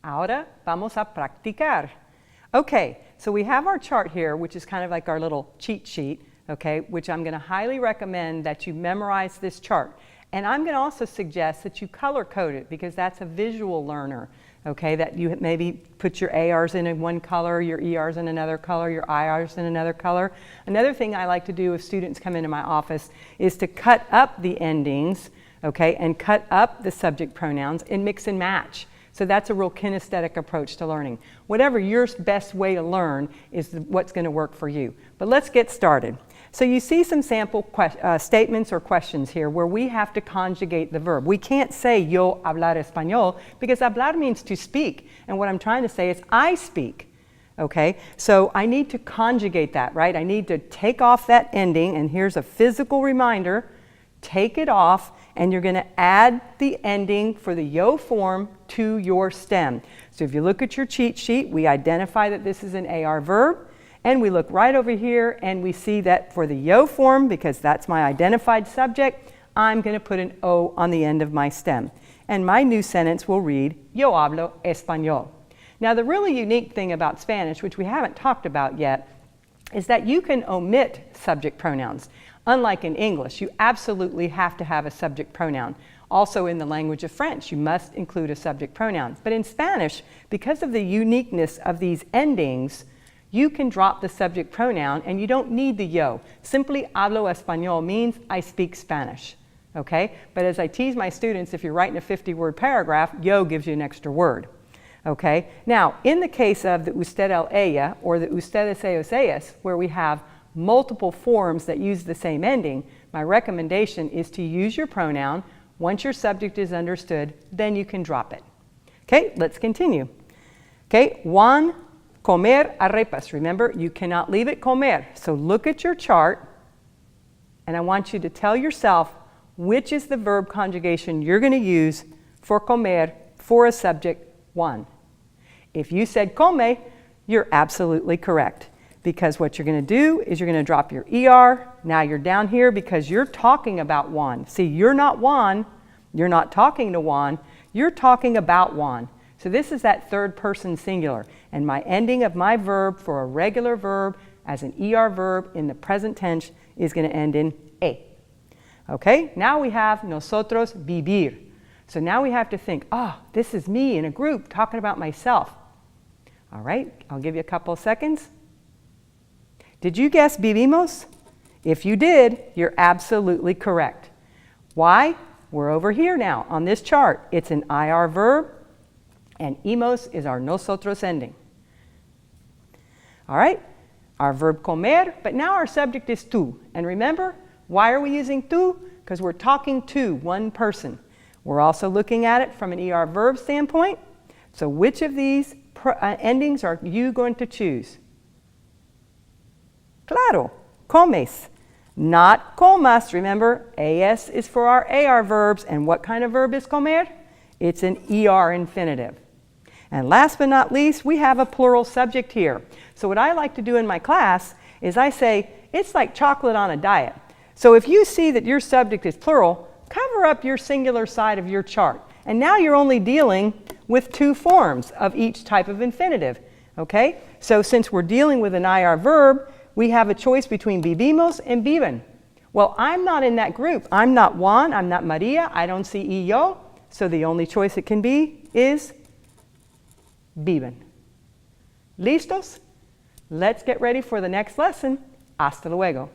Ahora vamos a practicar. Okay, so we have our chart here, which is kind of like our little cheat sheet, okay, which I'm going to highly recommend that you memorize this chart. And I'm going to also suggest that you color code it because that's a visual learner, okay, that you maybe put your ARs in one color, your ERs in another color, your IRs in another color. Another thing I like to do if students come into my office is to cut up the endings, okay, and cut up the subject pronouns and mix and match. So that's a real kinesthetic approach to learning. Whatever your best way to learn is what's going to work for you. But let's get started. So you see some sample statements or questions here where we have to conjugate the verb. We can't say yo hablar español because hablar means to speak. And what I'm trying to say is I speak. Okay, so I need to conjugate that, right? I need to take off that ending, and here's a physical reminder. Take it off, and you're going to add the ending for the yo form to your stem. So if you look at your cheat sheet, we identify that this is an AR verb, and we look right over here and we see that for the yo form, because that's my identified subject, I'm going to put an O on the end of my stem. And my new sentence will read, Yo hablo español. Now the really unique thing about Spanish, which we haven't talked about yet, is that you can omit subject pronouns. Unlike in English, you absolutely have to have a subject pronoun. Also in the language of French, you must include a subject pronoun. But in Spanish, because of the uniqueness of these endings, you can drop the subject pronoun and you don't need the yo. Simply hablo español means I speak Spanish. Okay? But as I tease my students, if you're writing a 50-word paragraph, yo gives you an extra word. Okay? Now, in the case of the usted el ella or the ustedes ellos ellas, where we have multiple forms that use the same ending, my recommendation is to use your pronoun. Once your subject is understood, then you can drop it. Okay, let's continue. Okay, Juan comer arepas. Remember, you cannot leave it comer. So look at your chart, and I want you to tell yourself which is the verb conjugation you're going to use for comer for a subject Juan. If you said come, you're absolutely correct. Because what you're going to do is you're going to drop your ER. Now you're down here because you're talking about Juan. See, you're not Juan. You're not talking to Juan. You're talking about Juan. So this is that third person singular. And my ending of my verb for a regular verb as an ER verb in the present tense is going to end in E. Okay, now we have nosotros vivir. So now we have to think, this is me in a group talking about myself. All right, I'll give you a couple of seconds. Did you guess vivimos? If you did, you're absolutely correct. Why? We're over here now on this chart. It's an IR verb, and imos is our nosotros ending. All right, our verb comer, but now our subject is tú. And remember, why are we using tú? Because we're talking to one person. We're also looking at it from an ER verb standpoint. So which of these endings are you going to choose? Claro, comes, not comas. Remember, AS is for our AR verbs, and what kind of verb is comer? It's an ER infinitive. And last but not least, we have a plural subject here. So what I like to do in my class is I say, it's like chocolate on a diet. So if you see that your subject is plural, cover up your singular side of your chart. And now you're only dealing with two forms of each type of infinitive. Okay? So since we're dealing with an IR verb, we have a choice between vivimos and viven. Well, I'm not in that group. I'm not Juan, I'm not Maria, I don't see y yo, so the only choice it can be is viven. ¿Listos? Let's get ready for the next lesson. Hasta luego.